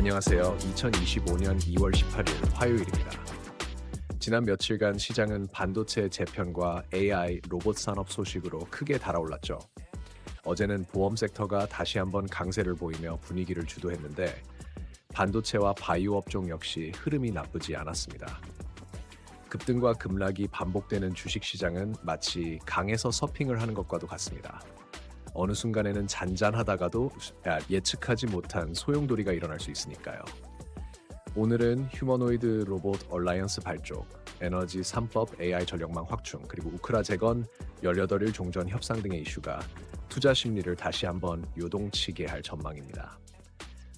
안녕하세요. 2025년 2월 18일 화요일입니다. 지난 며칠간 시장은 반도체 재편과 AI, 로봇 산업 소식으로 크게 달아올랐죠. 어제는 보험 섹터가 다시 한번 강세를 보이며 분위기를 주도했는데 반도체와 바이오 업종 역시 흐름이 나쁘지 않았습니다. 급등과 급락이 반복되는 주식시장은 마치 강에서 서핑을 하는 것과도 같습니다. 어느 순간에는 잔잔하다가도 예측하지 못한 소용돌이가 일어날 수 있으니까요. 오늘은 휴머노이드 로봇 얼라이언스 발족, 에너지 3법 AI 전력망 확충, 그리고 우크라 재건 18일 종전 협상 등의 이슈가 투자 심리를 다시 한번 요동치게 할 전망입니다.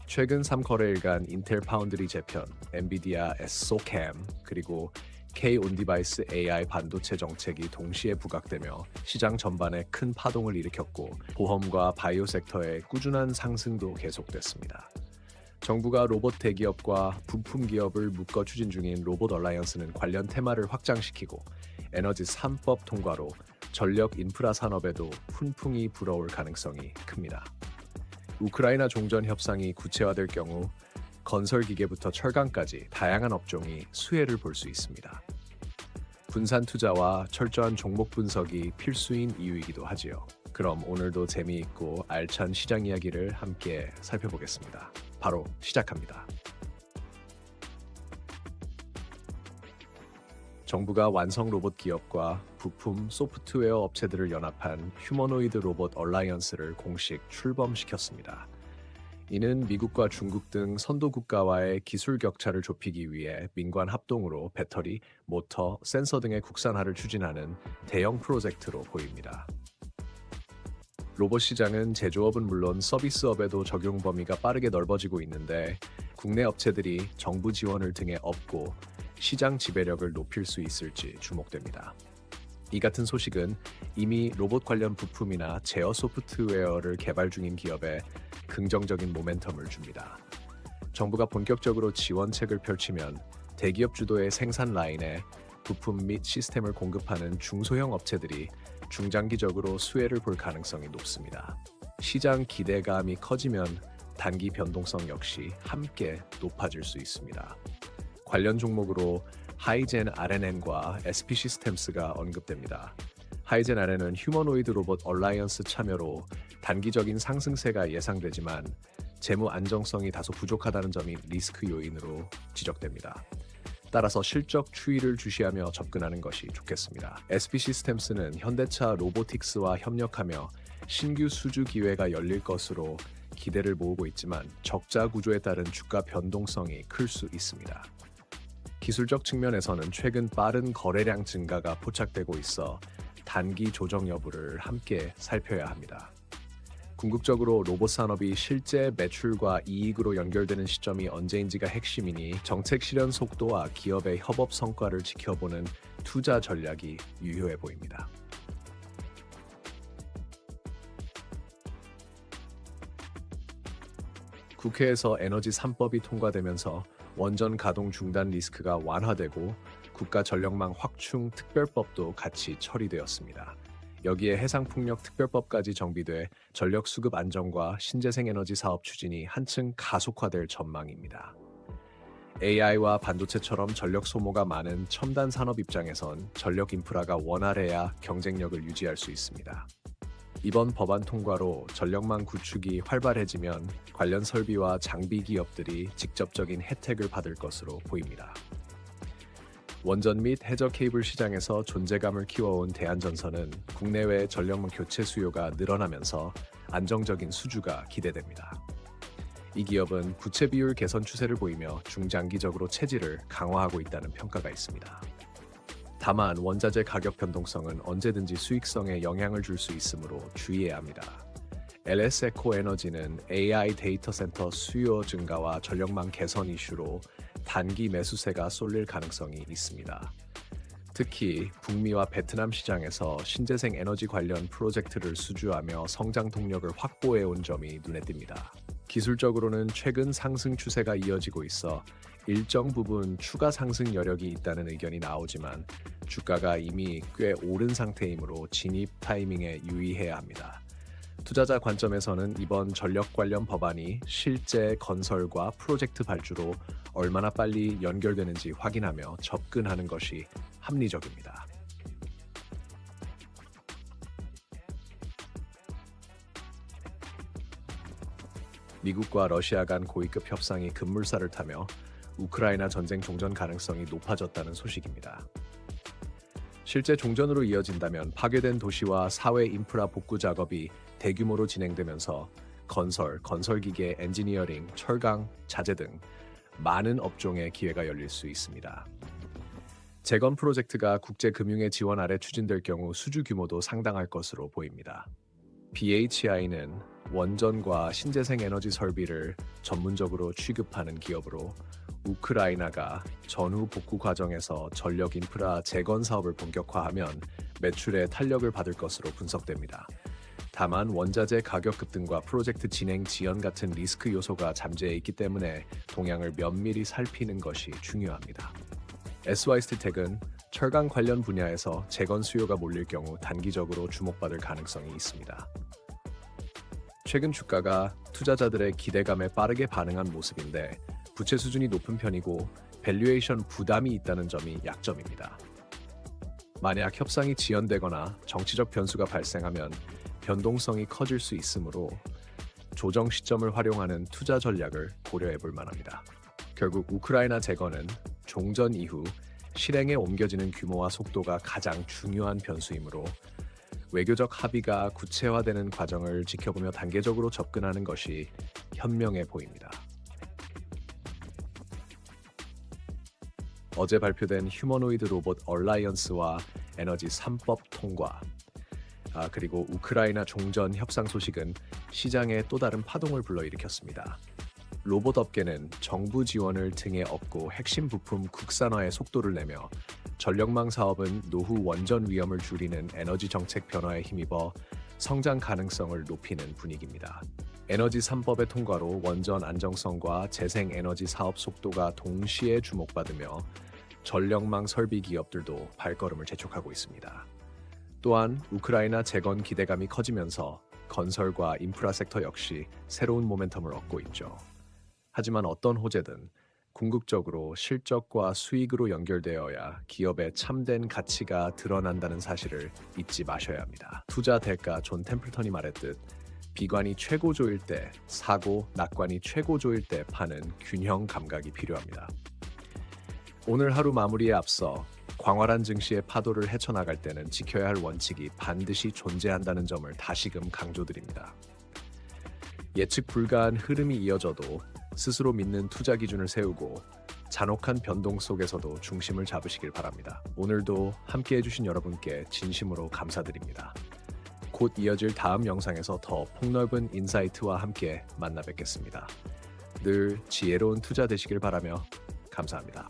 최근 3거래일간 인텔 파운드리 재편, 엔비디아 SOCAM, 그리고 K-온디바이스 AI 반도체 정책이 동시에 부각되며 시장 전반에 큰 파동을 일으켰고 보험과 바이오 섹터의 꾸준한 상승도 계속됐습니다. 정부가 로봇 대기업과 부품 기업을 묶어 추진 중인 로봇 얼라이언스는 관련 테마를 확장시키고 에너지 3법 통과로 전력 인프라 산업에도 훈풍이 불어올 가능성이 큽니다. 우크라이나 종전 협상이 구체화될 경우 건설 기계부터 철강까지 다양한 업종이 수혜를 볼 수 있습니다. 분산 투자와 철저한 종목 분석이 필수인 이유이기도 하지요. 그럼 오늘도 재미있고 알찬 시장 이야기를 함께 살펴보겠습니다. 바로 시작합니다. 정부가 완성 로봇 기업과 부품 소프트웨어 업체들을 연합한 휴머노이드 로봇 얼라이언스를 공식 출범시켰습니다. 이는 미국과 중국 등 선도 국가와의 기술 격차를 좁히기 위해 민관 합동으로 배터리, 모터, 센서 등의 국산화를 추진하는 대형 프로젝트로 보입니다. 로봇 시장은 제조업은 물론 서비스업에도 적용 범위가 빠르게 넓어지고 있는데 국내 업체들이 정부 지원을 등에 업고 시장 지배력을 높일 수 있을지 주목됩니다. 이 같은 소식은 이미 로봇 관련 부품이나 제어 소프트웨어를 개발 중인 기업에 긍정적인 모멘텀을 줍니다. 정부가 본격적으로 지원책을 펼치면 대기업 주도의 생산 라인에 부품 및 시스템을 공급하는 중소형 업체들이 중장기적으로 수혜를 볼 가능성이 높습니다. 시장 기대감이 커지면 단기 변동성 역시 함께 높아질 수 있습니다. 관련 종목으로 하이젠 RNN과 SP 시스템스가 언급됩니다. 하이젠 RNN은 휴머노이드 로봇 얼라이언스 참여로 단기적인 상승세가 예상되지만 재무 안정성이 다소 부족하다는 점이 리스크 요인으로 지적됩니다. 따라서 실적 추이를 주시하며 접근하는 것이 좋겠습니다. SP 시스템스는 현대차 로보틱스와 협력하며 신규 수주 기회가 열릴 것으로 기대를 모으고 있지만 적자 구조에 따른 주가 변동성이 클 수 있습니다. 기술적 측면에서는 최근 빠른 거래량 증가가 포착되고 있어 단기 조정 여부를 함께 살펴야 합니다. 궁극적으로 로봇 산업이 실제 매출과 이익으로 연결되는 시점이 언제인지가 핵심이니 정책 실현 속도와 기업의 협업 성과를 지켜보는 투자 전략이 유효해 보입니다. 국회에서 에너지 3법이 통과되면서 원전 가동 중단 리스크가 완화되고 국가 전력망 확충 특별법도 같이 처리되었습니다. 여기에 해상풍력 특별법까지 정비돼 전력 수급 안정과 신재생 에너지 사업 추진이 한층 가속화될 전망입니다. AI와 반도체처럼 전력 소모가 많은 첨단 산업 입장에선 전력 인프라가 원활해야 경쟁력을 유지할 수 있습니다. 이번 법안 통과로 전력망 구축이 활발해지면 관련 설비와 장비 기업들이 직접적인 혜택을 받을 것으로 보입니다. 원전 및 해저 케이블 시장에서 존재감을 키워온 대한전선은 국내외 전력망 교체 수요가 늘어나면서 안정적인 수주가 기대됩니다. 이 기업은 부채 비율 개선 추세를 보이며 중장기적으로 체질을 강화하고 있다는 평가가 있습니다. 다만 원자재 가격 변동성은 언제든지 수익성에 영향을 줄 수 있으므로 주의해야 합니다. LS 에코 에너지는 AI 데이터 센터 수요 증가와 전력망 개선 이슈로 단기 매수세가 쏠릴 가능성이 있습니다. 특히 북미와 베트남 시장에서 신재생 에너지 관련 프로젝트를 수주하며 성장 동력을 확보해온 점이 눈에 띕니다. 기술적으로는 최근 상승 추세가 이어지고 있어 일정 부분 추가 상승 여력이 있다는 의견이 나오지만 주가가 이미 꽤 오른 상태이므로 진입 타이밍에 유의해야 합니다. 투자자 관점에서는 이번 전력 관련 법안이 실제 건설과 프로젝트 발주로 얼마나 빨리 연결되는지 확인하며 접근하는 것이 합리적입니다. 미국과 러시아 간 고위급 협상이 급물살을 타며 우크라이나 전쟁 종전 가능성이 높아졌다는 소식입니다. 실제 종전으로 이어진다면 파괴된 도시와 사회 인프라 복구 작업이 대규모로 진행되면서 건설, 건설기계, 엔지니어링, 철강, 자재 등 많은 업종에 기회가 열릴 수 있습니다. 재건 프로젝트가 국제금융의 지원 아래 추진될 경우 수주 규모도 상당할 것으로 보입니다. BHI는 원전과 신재생 에너지 설비를 전문적으로 취급하는 기업으로 우크라이나가 전후 복구 과정에서 전력 인프라 재건 사업을 본격화하면 매출에 탄력을 받을 것으로 분석됩니다. 다만 원자재 가격 급등과 프로젝트 진행 지연 같은 리스크 요소가 잠재해 있기 때문에 동향을 면밀히 살피는 것이 중요합니다. SY스틸텍은 철강 관련 분야에서 재건 수요가 몰릴 경우 단기적으로 주목받을 가능성이 있습니다. 최근 주가가 투자자들의 기대감에 빠르게 반응한 모습인데 부채 수준이 높은 편이고 밸류에이션 부담이 있다는 점이 약점입니다. 만약 협상이 지연되거나 정치적 변수가 발생하면 변동성이 커질 수 있으므로 조정 시점을 활용하는 투자 전략을 고려해 볼 만합니다. 결국 우크라이나 재건은 종전 이후 실행에 옮겨지는 규모와 속도가 가장 중요한 변수이므로 외교적 합의가 구체화되는 과정을 지켜보며 단계적으로 접근하는 것이 현명해 보입니다. 어제 발표된 휴머노이드 로봇 얼라이언스와 에너지 3법 통과, 그리고 우크라이나 종전 협상 소식은 시장에 또 다른 파동을 불러일으켰습니다. 로봇 업계는 정부 지원을 등에 업고 핵심 부품 국산화에 속도를 내며 전력망 사업은 노후 원전 위험을 줄이는 에너지 정책 변화에 힘입어 성장 가능성을 높이는 분위기입니다. 에너지 3법의 통과로 원전 안정성과 재생 에너지 사업 속도가 동시에 주목받으며 전력망 설비 기업들도 발걸음을 재촉하고 있습니다. 또한 우크라이나 재건 기대감이 커지면서 건설과 인프라 섹터 역시 새로운 모멘텀을 얻고 있죠. 하지만 어떤 호재든 궁극적으로 실적과 수익으로 연결되어야 기업의 참된 가치가 드러난다는 사실을 잊지 마셔야 합니다. 투자 대가 존 템플턴이 말했듯 비관이 최고조일 때 사고, 낙관이 최고조일 때 파는 균형 감각이 필요합니다. 오늘 하루 마무리에 앞서 광활한 증시의 파도를 헤쳐나갈 때는 지켜야 할 원칙이 반드시 존재한다는 점을 다시금 강조드립니다. 예측 불가한 흐름이 이어져도 스스로 믿는 투자 기준을 세우고 잔혹한 변동 속에서도 중심을 잡으시길 바랍니다. 오늘도 함께 해주신 여러분께 진심으로 감사드립니다. 곧 이어질 다음 영상에서 더 폭넓은 인사이트와 함께 만나 뵙겠습니다. 늘 지혜로운 투자 되시길 바라며 감사합니다.